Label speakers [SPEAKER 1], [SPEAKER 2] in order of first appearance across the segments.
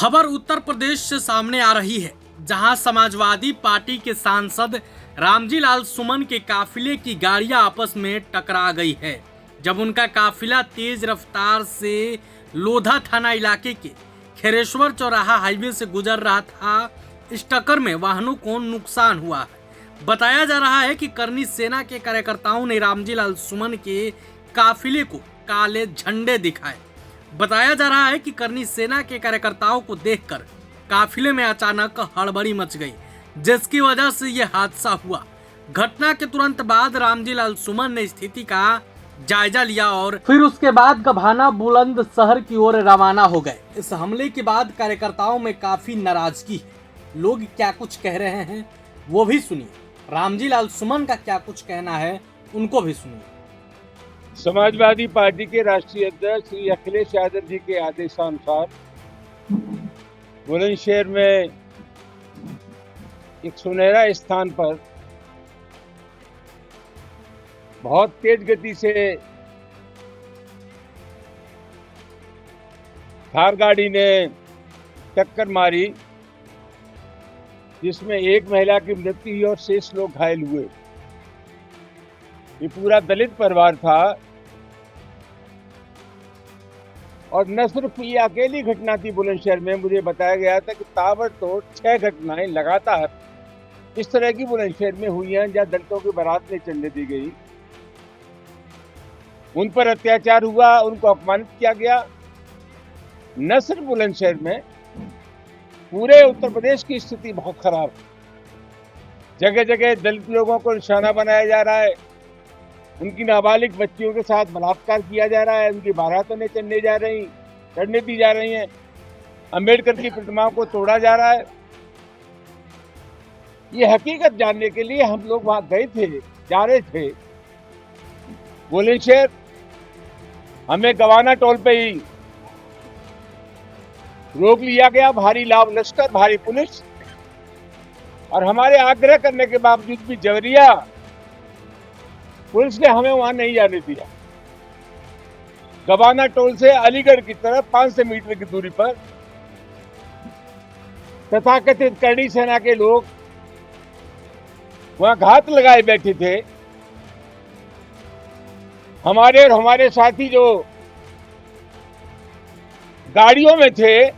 [SPEAKER 1] खबर उत्तर प्रदेश से सामने आ रही है, जहां समाजवादी पार्टी के सांसद रामजी लाल सुमन के काफिले की गाड़ियां आपस में टकरा गई है। जब उनका काफिला तेज रफ्तार से लोधा थाना इलाके के खेरेश्वर चौराहा हाईवे से गुजर रहा था, इस टक्कर में वाहनों को नुकसान हुआ है। बताया जा रहा है कि करनी सेना के कार्यकर्ताओं ने रामजी लाल सुमन के काफिले को काले झंडे दिखाए। बताया जा रहा है कि करनी सेना के कार्यकर्ताओं को देखकर काफिले में अचानक हड़बड़ी मच गई, जिसकी वजह से यह हादसा हुआ। घटना के तुरंत बाद रामजी लाल सुमन ने स्थिति का जायजा लिया और फिर उसके बाद गभाना बुलंदशहर की ओर रवाना हो गए। इस हमले के बाद कार्यकर्ताओं में काफी नाराजगी है। लोग क्या कुछ कह रहे हैं वो भी सुनिए। रामजी लाल सुमन का क्या कुछ कहना है उनको भी सुनिए।
[SPEAKER 2] समाजवादी पार्टी के राष्ट्रीय अध्यक्ष श्री अखिलेश यादव जी के आदेशानुसार बुलंदशहर में एक सुनहरा स्थान पर बहुत तेज गति से थार गाड़ी ने टक्कर मारी, जिसमें एक महिला की मृत्यु हुई और शेष लोग घायल हुए। ये पूरा दलित परिवार था और न सिर्फ ये अकेली घटना थी बुलंदशहर में। मुझे बताया गया था कि ताबड़तोड़ 6 घटनाएं लगातार इस तरह की बुलंदशहर में हुई हैं, जहां दलितों की बारात नहीं चलने दी गई, उन पर अत्याचार हुआ, उनको अपमानित किया गया। न सिर्फ बुलंदशहर में, पूरे उत्तर प्रदेश की स्थिति बहुत खराब है। जगह जगह दलित लोगों को निशाना बनाया जा रहा है, उनकी नाबालिग बच्चियों के साथ बलात्कार किया जा रहा है, उनकी बारातें नहीं चढ़ने दी जा रही हैं, अंबेडकर की प्रतिमाओं को तोड़ा जा रहा है। ये हकीकत जानने के लिए हम लोग वहां जा रहे थे बुलंदशहर। हमें गवाना टोल पे ही रोक लिया गया, भारी लाभ लश्कर, भारी पुलिस, और हमारे आग्रह करने के बावजूद भी जबरिया पुलिस ने हमें वहां नहीं जाने दिया। गवाना टोल से अलीगढ़ की तरफ 500 मीटर की दूरी पर तथाकथित करनी सेना के लोग वहां घात लगाए बैठे थे। हमारे और हमारे साथी जो गाड़ियों में थे,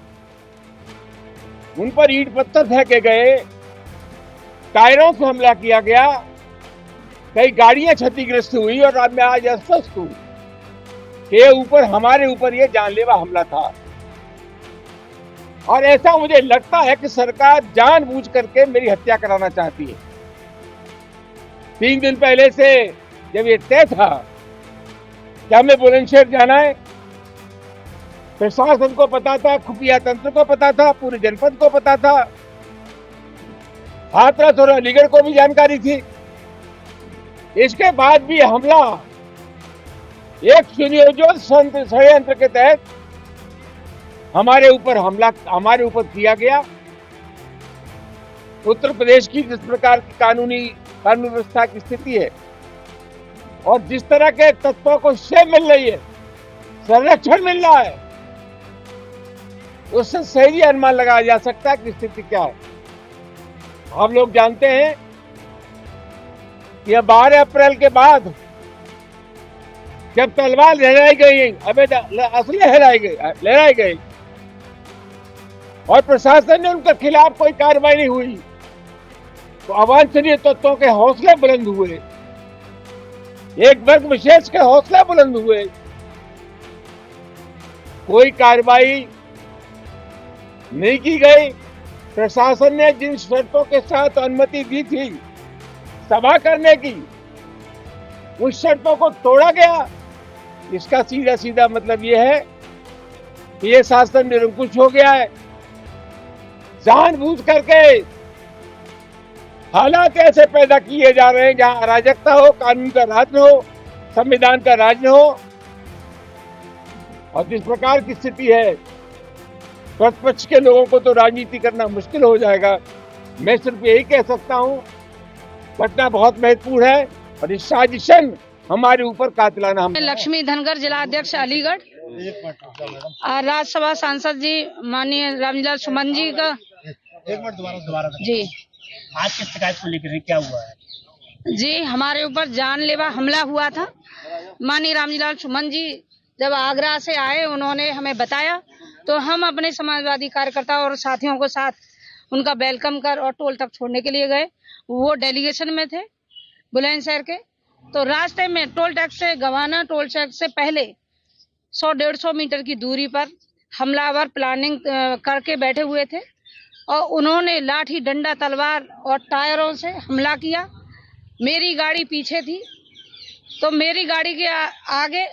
[SPEAKER 2] उन पर ईंट पत्थर फेंके गए, टायरों से हमला किया गया, कई गाड़ियां क्षतिग्रस्त हुई और अब मैं आज अस्वस्थ हूं के ऊपर हमारे ऊपर ये जानलेवा हमला था। और ऐसा मुझे लगता है कि सरकार जानबूझ करके मेरी हत्या कराना चाहती है। 3 दिन पहले से जब ये तय था कि हमें बुलंदशहर जाना है, प्रशासन को पता था, खुफिया तंत्र को पता था, पूरे जनपद को पता था, हाथरस और अलीगढ़ को भी जानकारी थी। इसके बाद भी हमला एक सुनियोजित षड्यंत्र के तहत हमारे ऊपर किया गया। उत्तर प्रदेश की जिस प्रकार की कानून व्यवस्था की स्थिति है और जिस तरह के तत्वों को शय मिल रही है, संरक्षण मिल रहा है, उससे सही अनुमान लगाया जा सकता है कि स्थिति क्या है। आप लोग जानते हैं कि 12 अप्रैल के बाद जब तलवार लहराई गई, असले लहराई गई और प्रशासन ने उनके खिलाफ कोई कार्रवाई नहीं हुई, तो अवांछनीय तत्वों के हौसले बुलंद हुए, एक वर्ग विशेष के हौसले बुलंद हुए। कोई कार्रवाई नहीं की गई। प्रशासन ने जिन शर्तों के साथ अनुमति दी थी सभा करने की, उस शर्तों को तोड़ा गया। इसका सीधा मतलब यह है कि यह शासन निरंकुश हो गया है। जानबूझ करके हालात ऐसे पैदा किए जा रहे हैं जहां अराजकता हो, कानून का राज न हो, संविधान का राज न हो। और जिस प्रकार की स्थिति है, प्रतिपक्ष के लोगों को तो राजनीति करना मुश्किल हो जाएगा। मैं सिर्फ यही कह सकता हूं, घटना बहुत महत्वपूर्ण है और इस साजिशन हमारे ऊपर कातिलाना हम।
[SPEAKER 3] लक्ष्मी धनगर जिला अध्यक्ष अलीगढ़। राज्यसभा सांसद जी माननीय रामजीलाल सुमन जी का।
[SPEAKER 4] एक मिनट दोबारा
[SPEAKER 3] जी
[SPEAKER 4] आज की शिकायत को लेकर क्या हुआ है?
[SPEAKER 3] जी, हमारे ऊपर जानलेवा हमला हुआ था। माननीय रामजीलाल सुमन जी जब आगरा से आए, उन्होंने हमें बताया तो हम अपने समाजवादी कार्यकर्ता और साथियों को साथ उनका वेलकम कर और टोल तक छोड़ने के लिए गए। वो डेलीगेशन में थे बुलंदशहर के। तो रास्ते में टोल टैक्स से गवाना टोल टैक्स से पहले 100-150 मीटर की दूरी पर हमलावर प्लानिंग करके बैठे हुए थे और उन्होंने लाठी, डंडा, तलवार और टायरों से हमला किया। मेरी गाड़ी पीछे थी तो मेरी गाड़ी के आगे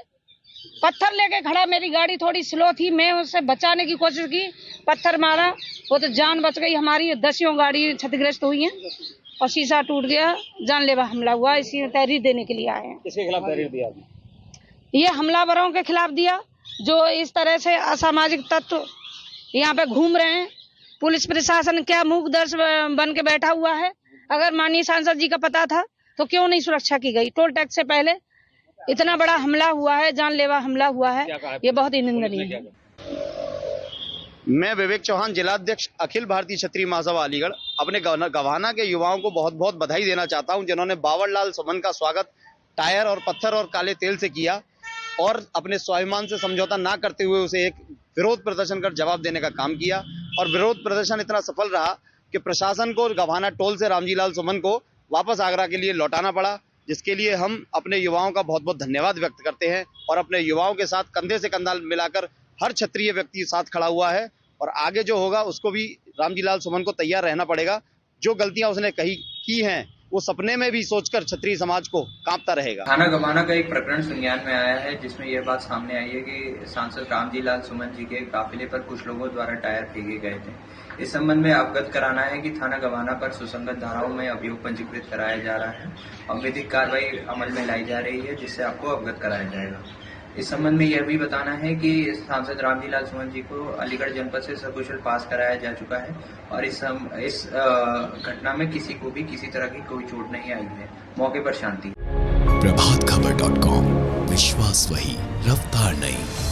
[SPEAKER 3] पत्थर लेके खड़ा, मेरी गाड़ी थोड़ी स्लो थी, मैं उससे बचाने की कोशिश की, पत्थर मारा, वो तो जान बच गई हमारी। 10 गाड़ी क्षतिग्रस्त हुई हैं और शीशा टूट गया। जानलेवा हमला हुआ, इसी में तहरीर देने के लिए आए हैं।
[SPEAKER 4] किसके खिलाफ तहरीर दिया?
[SPEAKER 3] ये हमलावरों के खिलाफ दिया जो इस तरह से असामाजिक तत्व यहाँ पे घूम रहे हैं। पुलिस प्रशासन क्या मूक दर्श बन के बैठा हुआ है? अगर माननीय सांसद जी का पता था तो क्यों नहीं सुरक्षा की गई? टोल टैक्स से पहले इतना बड़ा हमला हुआ है, जानलेवा हमला हुआ है, ये बहुत ही निंदनीय है।
[SPEAKER 5] मैं विवेक चौहान, जिलाध्यक्ष अखिल भारतीय क्षत्रिय महासभा अलीगढ़, अपने गवाना के युवाओं को बहुत बहुत बधाई देना चाहता हूं, जिन्होंने बावरलाल सुमन का स्वागत टायर और पत्थर और काले तेल से किया और अपने स्वाभिमान से समझौता ना करते हुए उसे एक विरोध प्रदर्शन कर जवाब देने का काम किया। और विरोध प्रदर्शन इतना सफल रहा कि प्रशासन को गवाना टोल से रामजीलाल सुमन को वापस आगरा के लिए लौटाना पड़ा, जिसके लिए हम अपने युवाओं का बहुत बहुत धन्यवाद व्यक्त करते हैं। और अपने युवाओं के साथ कंधे से कंधा मिलाकर हर क्षत्रिय व्यक्ति साथ खड़ा हुआ है और आगे जो होगा उसको भी रामजीलाल सुमन को तैयार रहना पड़ेगा। जो गलतियां उसने की हैं वो सपने में भी सोचकर क्षत्रिय समाज को कांपता रहेगा।
[SPEAKER 6] थाना गवाना का एक प्रकरण संज्ञान में आया है, जिसमें यह बात सामने आई है कि सांसद रामजीलाल सुमन जी के काफिले पर कुछ लोगों द्वारा टायर फेंके गए थे। इस संबंध में अवगत कराना है कि थाना गवाना पर सुसंगत धाराओं में अभियोग पंजीकृत कराया जा रहा है और विधिक कार्रवाई अमल में लाई जा रही है, जिससे आपको अवगत कराया जाएगा। इस संबंध में यह भी बताना है कि सांसद रामजीलाल सुमन जी को अलीगढ़ जनपद से सकुशल पास कराया जा चुका है और इस घटना में किसी को भी किसी तरह की कोई चोट नहीं आई है। मौके पर शांति।
[SPEAKER 7] प्रभातखबर.com, विश्वास वही, रफ्तार नहीं।